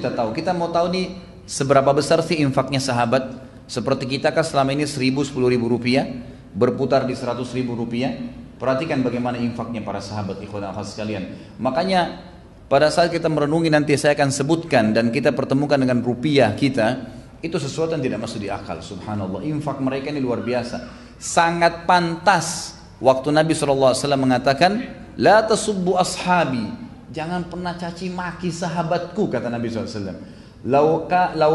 kita tahu. Kita mau tahu nih seberapa besar sih infaknya sahabat. Seperti kita kan selama ini 1.000, 10.000 rupiah, berputar di 100.000 rupiah. Perhatikan bagaimana infaknya para sahabat, ikhwan dan akhwat sekalian. Makanya pada saat kita merenungi nanti saya akan sebutkan dan kita pertemukan dengan rupiah kita, itu sesuatu yang tidak masuk di akal. Subhanallah, infak mereka ini luar biasa. Sangat pantas waktu Nabi SAW mengatakan, la tasubbu ashabi, jangan pernah caci maki sahabatku, kata Nabi SAW. Lau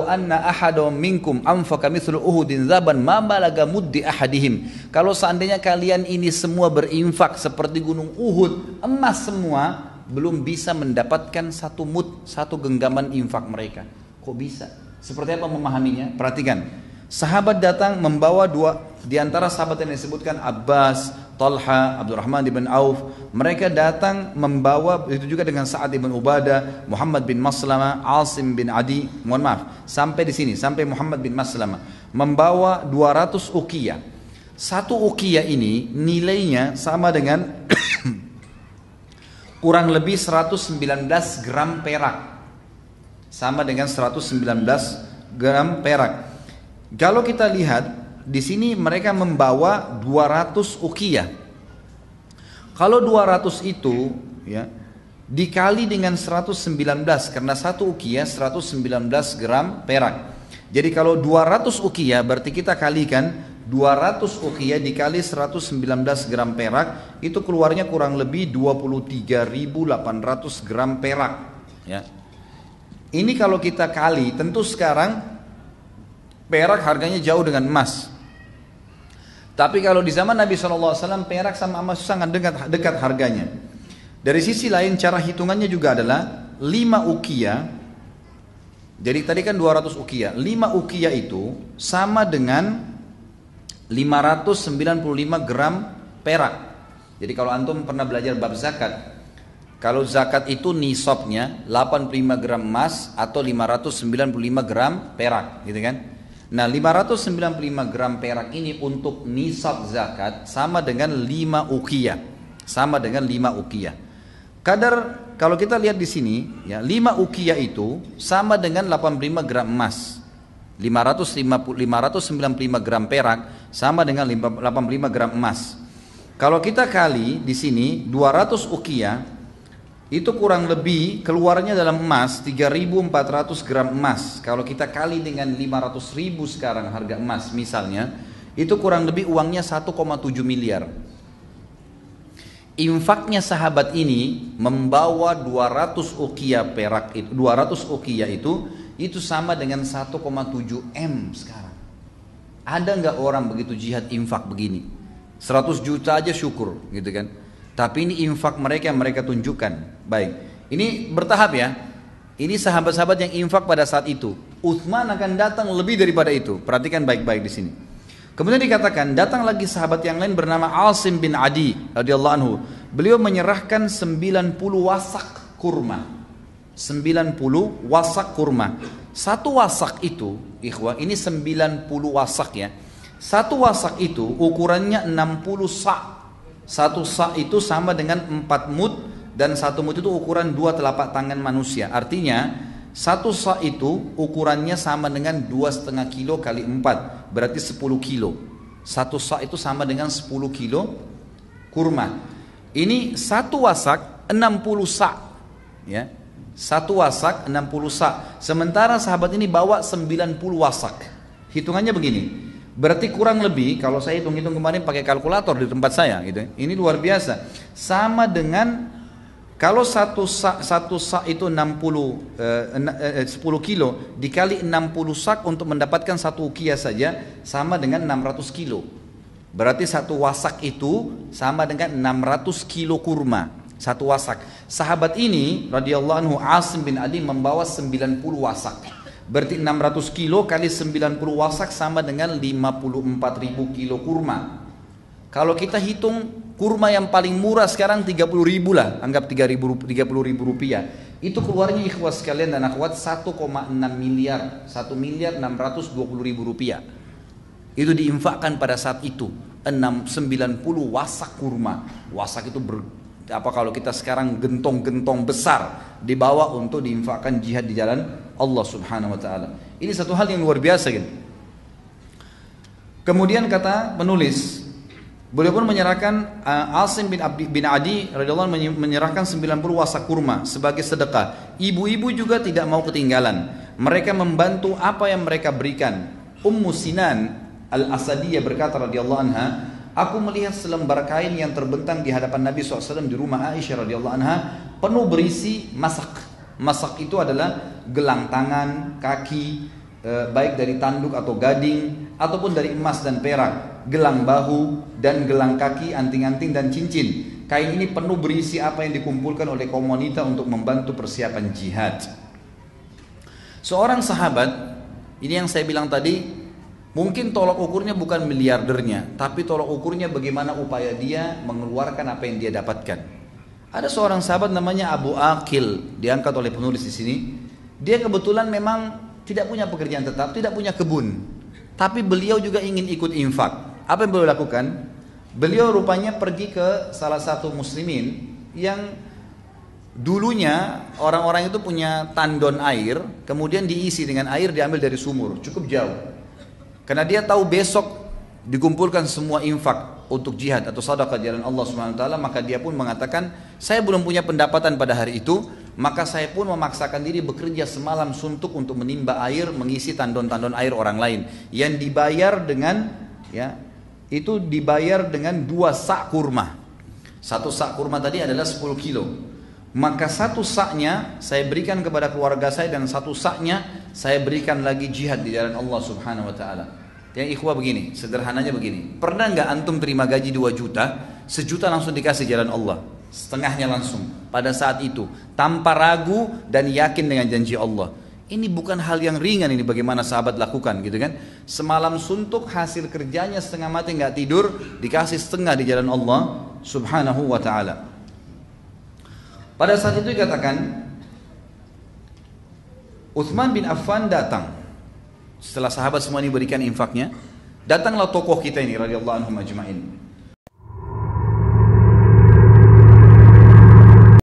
anna ahadum minkum anfaqa mithlu uhudin zaban ma balaga muddi ahadihim. Kalau seandainya kalian ini semua berinfak seperti gunung Uhud, emas semua, belum bisa mendapatkan satu mud, satu genggaman infak mereka. Kok bisa? Seperti apa memahaminya? Perhatikan. Sahabat datang membawa dua, di antara sahabat yang disebutkan Abbas, Talha, Abdurrahman bin Auf. Mereka datang membawa, itu juga dengan Sa'ad bin Ubadah, Muhammad bin Maslamah, Asim bin Adi. Mohon maaf, sampai di sini, sampai Muhammad bin Maslamah membawa 200 uqiyah. Satu uqiyah ini nilainya sama dengan kurang lebih 119 gram perak. Sama dengan 119 gram perak. Kalau kita lihat di sini mereka membawa 200 uqiyah. Kalau 200 itu ya dikali dengan 119, karena satu uqiyah 119 gram perak. Jadi kalau 200 uqiyah berarti kita kalikan 200 uqiyah dikali 119 gram perak, itu keluarnya kurang lebih 23.800 gram perak ya. Ini kalau kita kali, tentu sekarang perak harganya jauh dengan emas. Tapi kalau di zaman Nabi SAW, perak sama emas sangat dekat harganya. Dari sisi lain cara hitungannya juga adalah 5 uqiyah. Jadi tadi kan 200 uqiyah. 5 uqiyah itu sama dengan 595 gram perak. Jadi kalau antum pernah belajar bab zakat, kalau zakat itu nisabnya 85 gram emas atau 595 gram perak, gitu kan? Nah, 595 gram perak ini untuk nisab zakat sama dengan 5 uqiyah. Sama dengan 5 uqiyah. Kadar kalau kita lihat di sini ya, 5 uqiyah itu sama dengan 85 gram emas. 595 gram perak sama dengan 85 gram emas. Kalau kita kali di sini 200 uqiyah, itu kurang lebih keluarnya dalam emas 3.400 gram emas. Kalau kita kali dengan 500.000 sekarang harga emas misalnya, itu kurang lebih uangnya 1,7 miliar. Infaknya sahabat ini membawa 200 uqiyah perak itu, 200 uqiyah itu sama dengan 1,7 M sekarang. Ada nggak orang begitu jihad infak begini? 100 juta aja syukur, gitu kan? Tapi ini infak mereka yang mereka tunjukkan. Baik, ini bertahap ya. Ini sahabat-sahabat yang infak pada saat itu. Uthman akan datang lebih daripada itu. Perhatikan baik-baik di sini. Kemudian dikatakan datang lagi sahabat yang lain bernama Asim bin Adi radhiyallahu anhu. Beliau menyerahkan 90 wasak kurma. 90 wasak kurma. Satu wasak itu, ikhwah, ini 90 wasak ya. Satu wasak itu ukurannya 60 sa'. Satu sa' itu sama dengan 4 mud, dan 1 mud itu ukuran 2 telapak tangan manusia. Artinya satu sa' itu ukurannya sama dengan 2,5 kilo kali 4, berarti 10 kilo. Satu sa' itu sama dengan 10 kilo kurma. Ini satu wasak 60 sa', ya. Satu wasak 60 sa'. Sementara sahabat ini bawa 90 wasak. Hitungannya begini. Berarti kurang lebih, kalau saya hitung-hitung kemarin pakai kalkulator di tempat saya gitu. Ini luar biasa. Sama dengan kalau satu sak itu 10 kilo dikali 60 sak untuk mendapatkan satu uqiyah saja sama dengan 600 kilo. Berarti satu wasak itu sama dengan 600 kilo kurma. Satu wasak. Sahabat ini radhiyallahu anhu Asim bin Adi membawa 90 wasak. Berarti 600 kilo kali 90 wasak sama dengan 54.000 kilo kurma. Kalau kita hitung kurma yang paling murah sekarang 30.000 lah, anggap 30.000 rupiah. Itu keluarnya ikhwah sekalian dan akhwat 1,6 miliar, 1.620.000 rupiah. Itu diinfakkan pada saat itu 90 wasak kurma. Wasak itu Apa kalau kita sekarang gentong-gentong besar dibawa untuk diinfakkan jihad di jalan Allah Subhanahu wa taala. Ini satu hal yang luar biasa gitu. Kemudian kata penulis, beliau pun menyerahkan Asim bin Adi radhiyallahu anhu menyerahkan 90 wasak kurma sebagai sedekah. Ibu-ibu juga tidak mau ketinggalan. Mereka membantu apa yang mereka berikan. Ummu Sinan Al-Asadiyah berkata radhiyallahu anha, aku melihat selembar kain yang terbentang di hadapan Nabi SAW di rumah Aisyah radhiyallahu anha, penuh berisi masak. Masak itu adalah gelang tangan, kaki, baik dari tanduk atau gading, ataupun dari emas dan perak, gelang bahu dan gelang kaki, anting-anting dan cincin. Kain ini penuh berisi apa yang dikumpulkan oleh kaum wanita untuk membantu persiapan jihad. Seorang sahabat, ini yang saya bilang tadi, mungkin tolok ukurnya bukan miliardernya, tapi tolok ukurnya bagaimana upaya dia mengeluarkan apa yang dia dapatkan. Ada seorang sahabat namanya Abu Aqil, diangkat oleh penulis di sini. Dia kebetulan memang tidak punya pekerjaan tetap, tidak punya kebun, tapi beliau juga ingin ikut infak. Apa yang beliau lakukan? Beliau rupanya pergi ke salah satu muslimin yang dulunya orang-orang itu punya tandon air, kemudian diisi dengan air diambil dari sumur, cukup jauh. Karena dia tahu besok dikumpulkan semua infak untuk jihad atau sedekah jalan Allah Subhanahu wa taala, maka dia pun mengatakan, saya belum punya pendapatan pada hari itu, maka saya pun memaksakan diri bekerja semalam suntuk untuk menimba air, mengisi tandon-tandon air orang lain yang dibayar dengan itu dibayar dengan 2 sak kurma. 1 sak kurma tadi adalah 10 kilo. Maka 1 saknya saya berikan kepada keluarga saya dan 1 saknya saya berikan lagi jihad di jalan Allah Subhanahu wa taala. Yang ikhwah begini, sederhananya begini. Pernah enggak antum terima gaji 2 juta, 1 juta langsung dikasih jalan Allah, setengahnya langsung pada saat itu tanpa ragu dan yakin dengan janji Allah. Ini bukan hal yang ringan, ini bagaimana sahabat lakukan gitu kan. Semalam suntuk, hasil kerjanya setengah mati enggak tidur, dikasih setengah di jalan Allah Subhanahu wa taala. Pada saat itu dikatakan Utsman bin Affan datang. Setelah sahabat semua ini berikan infaknya, datanglah tokoh kita ini radhiyallahu anhum ajma'in.